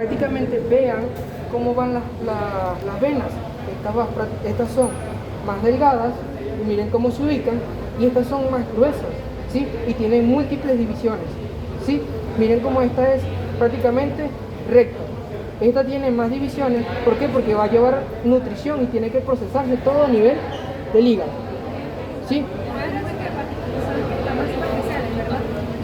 Prácticamente vean cómo van las venas. Estas son más delgadas y miren cómo se ubican, y estas son más gruesas, ¿sí? Y tienen múltiples divisiones, ¿sí? Miren cómo esta es prácticamente recta. Esta tiene más divisiones. ¿Por qué? Porque va a llevar nutrición y tiene que procesarse todo a nivel del hígado, ¿sí?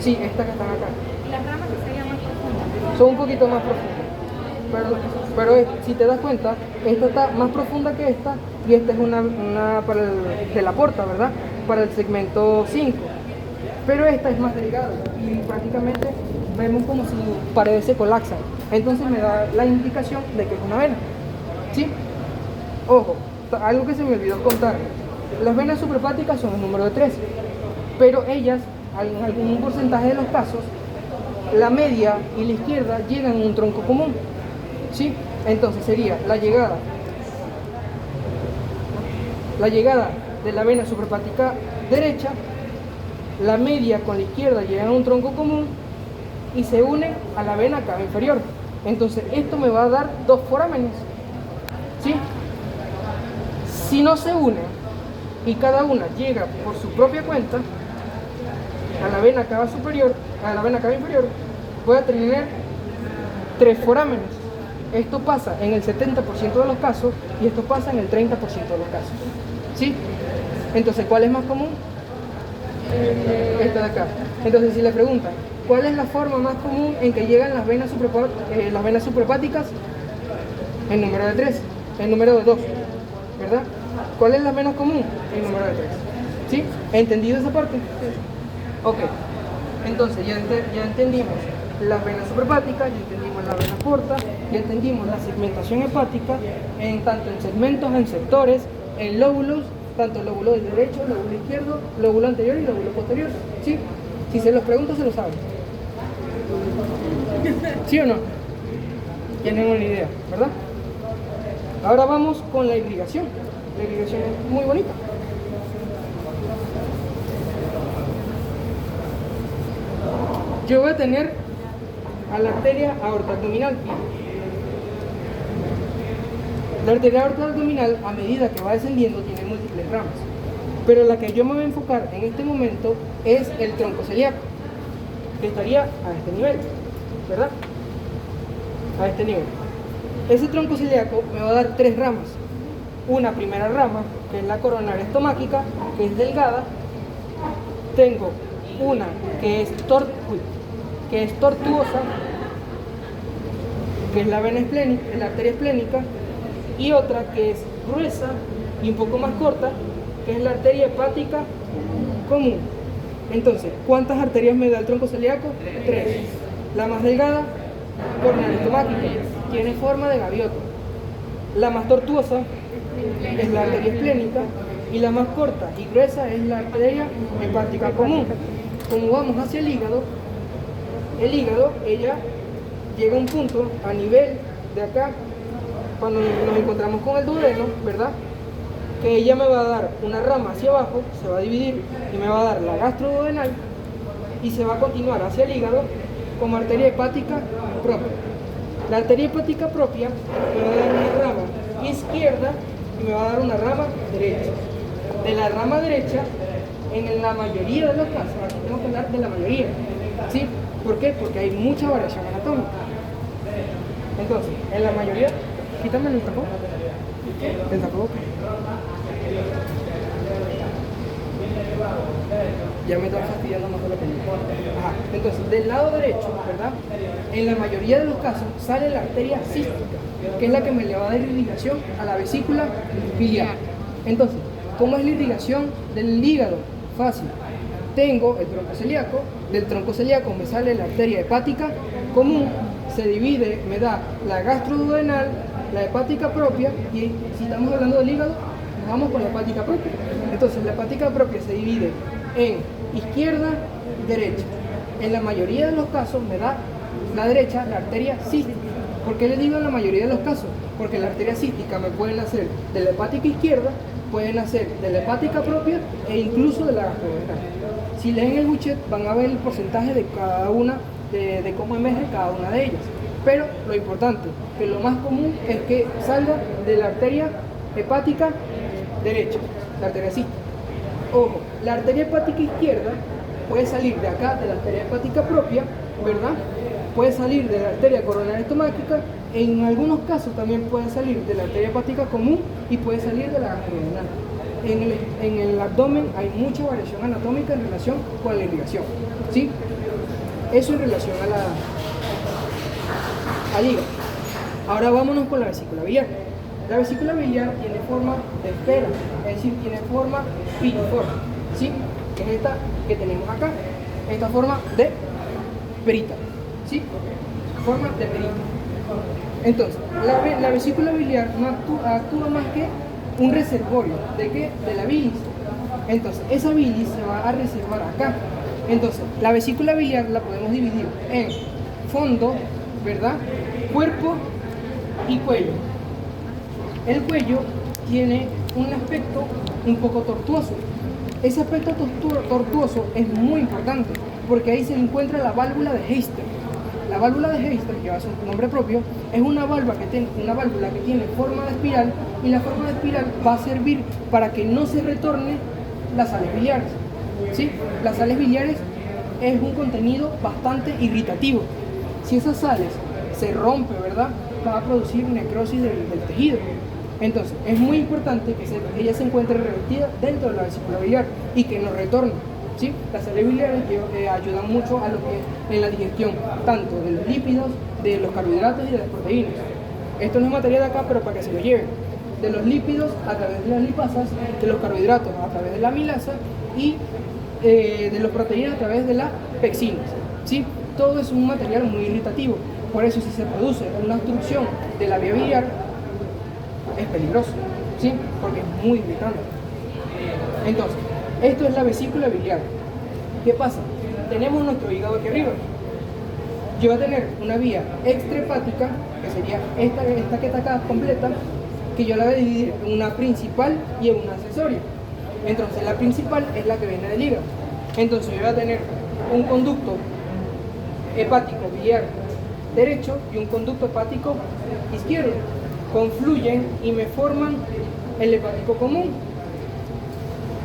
Sí, estas que están acá. ¿Y las ramas que serían más profundas? Son un poquito más profundas. Pero si te das cuenta, esta está más profunda que esta, y esta es una para que la aporta, ¿verdad? Para el segmento 5. Pero esta es más delgada y prácticamente vemos como si paredes se colapsan. Entonces me da la indicación de que es una vena, ¿sí? Ojo, algo que se me olvidó contar. Las venas suprahepáticas son el número de 3, pero ellas, en algún porcentaje de los casos, la media y la izquierda llegan a un tronco común, ¿sí? Entonces sería la llegada de la vena suprahepática derecha, la media con la izquierda llegan a un tronco común y se unen a la vena cava inferior. Entonces esto me va a dar dos forámenes, ¿sí? Si no se unen y cada una llega por su propia cuenta a la vena cava superior, a la vena cava inferior, voy a tener 3 forámenes. Esto pasa en el 70% de los casos y esto pasa en el 30% de los casos, ¿sí? Entonces, ¿cuál es más común? Esta de acá. Entonces, si le preguntan, ¿cuál es la forma más común en que llegan las venas suprahepáticas? El número de 3, el número de 2, ¿verdad? ¿Cuál es la menos común? El número de 3, ¿sí? ¿Entendido esa parte? Ok. Entonces, ya entendimos las venas suprahepáticas, ya entendimos la vena porta, ya entendimos la segmentación hepática, tanto en segmentos, en sectores, en lóbulos, tanto el lóbulo derecho, lóbulo izquierdo, lóbulo anterior y lóbulo posterior, ¿sí? Si se los pregunto, se lo saben. ¿Sí o no? Tienen una idea, ¿verdad? Ahora vamos con la irrigación. La irrigación es muy bonita. Yo voy a tener a la arteria aorta abdominal. La arteria aorta abdominal, a medida que va descendiendo, tiene múltiples ramas, pero la que yo me voy a enfocar en este momento es el tronco celíaco, que estaría a este nivel, ¿verdad? A este nivel. Ese tronco celíaco me va a dar 3 ramas. Una primera rama, que es la coronaria estomáquica, que es delgada. Tengo una que es tortuosa, que es la vena esplénica, la arteria esplénica, y otra que es gruesa y un poco más corta, que es la arteria hepática común. Entonces, ¿cuántas arterias me da el tronco celíaco? 3. La más delgada, coronaria estomáquica, tiene forma de gaviota. La más tortuosa es la arteria esplénica, y la más corta y gruesa es la arteria hepática común. Como vamos hacia el hígado, ella llega a un punto a nivel de acá, cuando nos encontramos con el duodeno, ¿verdad? Que ella me va a dar una rama hacia abajo, se va a dividir y me va a dar la gastroduodenal, y se va a continuar hacia el hígado como arteria hepática propia. La arteria hepática propia me va a dar una rama izquierda y me va a dar una rama derecha. De la rama derecha, en la mayoría de los casos, aquí tenemos que hablar de la mayoría, ¿sí? ¿Por qué? Porque hay mucha variación anatómica. Entonces, en la mayoría, quítame el tapabocas. El tapabocas. Ya me está fastidiando más de lo que yo. Ajá. Entonces, del lado derecho, ¿verdad? En la mayoría de los casos sale la arteria cística, que es la que me le va a dar irrigación a la vesícula biliar. Entonces, ¿cómo es la irrigación del hígado? Fácil. Tengo el tronco celíaco, del tronco celíaco me sale la arteria hepática común, se divide, me da la gastroduodenal, la hepática propia, y si estamos hablando del hígado, nos vamos con la hepática propia. Entonces, la hepática propia se divide en izquierda y derecha. En la mayoría de los casos me da la derecha, la arteria cística. ¿Por qué le digo en la mayoría de los casos? Porque la arteria cística me pueden hacer de la hepática izquierda, pueden hacer de la hepática propia e incluso de la gastroduodenal. Si leen el buchet van a ver el porcentaje de cada una, de cómo emerge cada una de ellas. Pero lo importante, que lo más común es que salga de la arteria hepática derecha, la arteria cística. Ojo, la arteria hepática izquierda puede salir de acá, de la arteria hepática propia, ¿verdad? Puede salir de la arteria coronaria estomática, en algunos casos también puede salir de la arteria hepática común y puede salir de la gastroduodenal. En el abdomen hay mucha variación anatómica en relación con la irrigación, ¿sí? Eso en relación al hígado. Ahora vámonos con la vesícula biliar. La vesícula biliar tiene forma de esfera, es decir, tiene forma piriforme, ¿sí? Que es esta que tenemos acá, esta forma de perita, ¿sí? Forma de perita. Entonces, la vesícula biliar no actúa más que un reservorio. ¿De qué? De la bilis. Entonces, esa bilis se va a reservar acá. Entonces, la vesícula biliar la podemos dividir en fondo, ¿verdad? Cuerpo y cuello. El cuello tiene un aspecto un poco tortuoso. Ese aspecto tortuoso es muy importante porque ahí se encuentra la válvula de Heister. La válvula de Heister, que va a ser un nombre propio, es una válvula que tiene forma de espiral, y la forma de espiral va a servir para que no se retorne las sales biliares, ¿sí? Las sales biliares es un contenido bastante irritativo. Si esas sales se rompe, ¿verdad?, va a producir necrosis del tejido. Entonces, es muy importante que ella se encuentre revestida dentro de la vesícula biliar y que no retorne, ¿sí? Las sales biliares ayudan mucho a lo que en la digestión, tanto de los lípidos, de los carbohidratos y de las proteínas. Esto no es materia de acá, pero para que se lo lleven. De los lípidos a través de las lipasas, de los carbohidratos a través de la amilasa y de las proteínas a través de las peccinas, ¿sí? Todo es un material muy irritativo. Por eso, si se produce una obstrucción de la vía biliar, es peligroso, ¿sí? Porque es muy irritante. Entonces, esto es la vesícula biliar. ¿Qué pasa? Tenemos nuestro hígado aquí arriba. Yo voy a tener una vía extrahepática, que sería esta que está acá completa, que yo la voy a dividir en una principal y en una accesoria. Entonces, la principal es la que viene del hígado. Entonces, yo voy a tener un conducto hepático biliar derecho y un conducto hepático izquierdo. Confluyen y me forman el hepático común.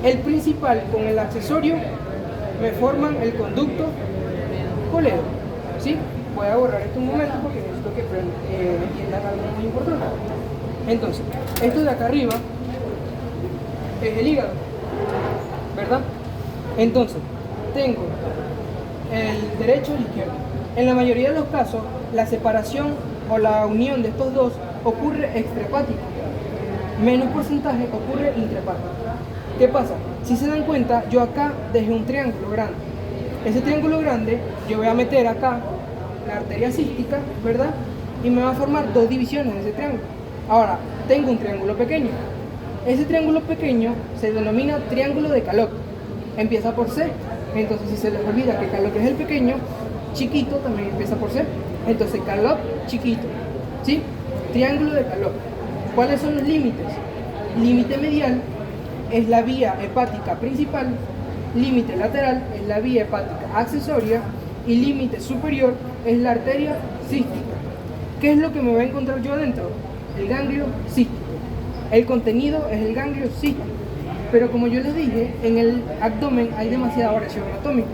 El principal con el accesorio me forman el conducto colédoco, ¿sí? Voy a borrar esto un momento porque necesito que entiendan algo muy importante. Entonces, esto de acá arriba es el hígado, ¿verdad? Entonces, tengo el derecho y el izquierdo. En la mayoría de los casos, la separación o la unión de estos dos ocurre extrahepático. Menos porcentaje ocurre intrahepático. ¿Qué pasa? Si se dan cuenta, yo acá dejé un triángulo grande. Ese triángulo grande, yo voy a meter acá la arteria cística, ¿verdad? Y me va a formar dos divisiones de ese triángulo. Ahora, tengo un triángulo pequeño. Ese triángulo pequeño se denomina triángulo de Calot. Empieza por C. Entonces, si se les olvida que Calot es el pequeño, chiquito también empieza por C. Entonces, Calot chiquito, ¿sí? Triángulo de Calot. ¿Cuáles son los límites? Límite medial es la vía hepática principal, límite lateral es la vía hepática accesoria y límite superior es la arteria cística. ¿Qué es lo que me va a encontrar yo adentro? El ganglio cístico. El contenido es el ganglio cístico. Pero como yo les dije, en el abdomen hay demasiada variación anatómica.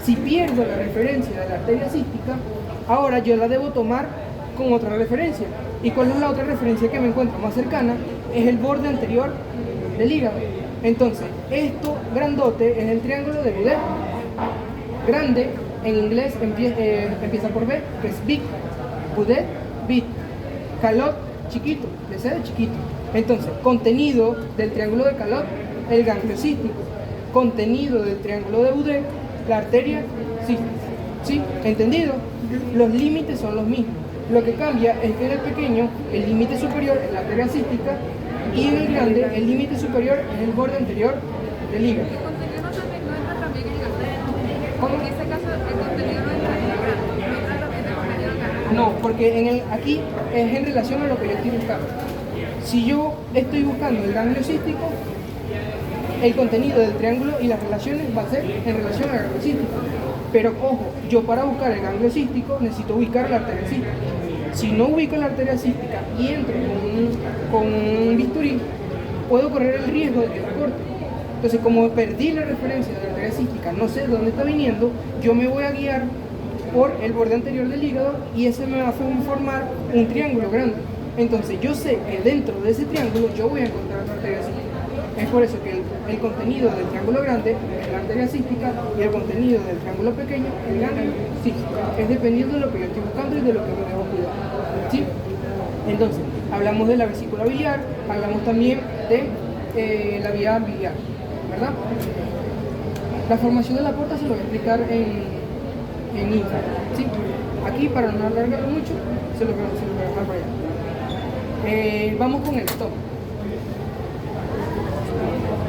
Si pierdo la referencia de la arteria cística, ahora yo la debo tomar con otra referencia. ¿Y cuál es la otra referencia que me encuentro más cercana? Es el borde anterior del hígado. Entonces, esto grandote es el triángulo de Boudet. Grande, en inglés empieza por B, que es big. Boudet, big. Calot, chiquito, de C de chiquito. Entonces, contenido del triángulo de Calot, el ganglio cístico. Contenido del triángulo de Boudet, la arteria cística. ¿Sí? ¿Entendido? Los límites son los mismos. Lo que cambia es que en el pequeño el límite superior es la arteria cística y en el grande el límite superior es el borde anterior del hígado. ¿El contenido no entra también en el grande? ¿Cómo? En ese caso el contenido no entra en el grande, no entra también el contenido en el grande. No, porque aquí es en relación a lo que yo estoy buscando. Si yo estoy buscando el ganglio cístico, el contenido del triángulo y las relaciones va a ser en relación al ganglio cístico. Pero ojo, yo para buscar el ganglio cístico necesito ubicar la arteria cística. Si no ubico la arteria cística y entro con un bisturí, puedo correr el riesgo de que la corte. Entonces, como perdí la referencia de la arteria cística, no sé de dónde está viniendo, yo me voy a guiar por el borde anterior del hígado y ese me va a formar un triángulo grande. Entonces, yo sé que dentro de ese triángulo yo voy a encontrar la arteria cística. Es por eso que el contenido del triángulo grande es la arteria cística y el contenido del triángulo pequeño es el ganglio cístico. Es dependiendo de lo que yo estoy buscando y de lo que me debo cuidar. ¿Sí? Entonces, hablamos de la vesícula biliar, hablamos también de la vía biliar, ¿verdad? La formación de la porta se lo voy a explicar en Instagram, ¿sí? Aquí, para no alargarlo mucho, se lo voy a dejar para allá. Vamos con el stop.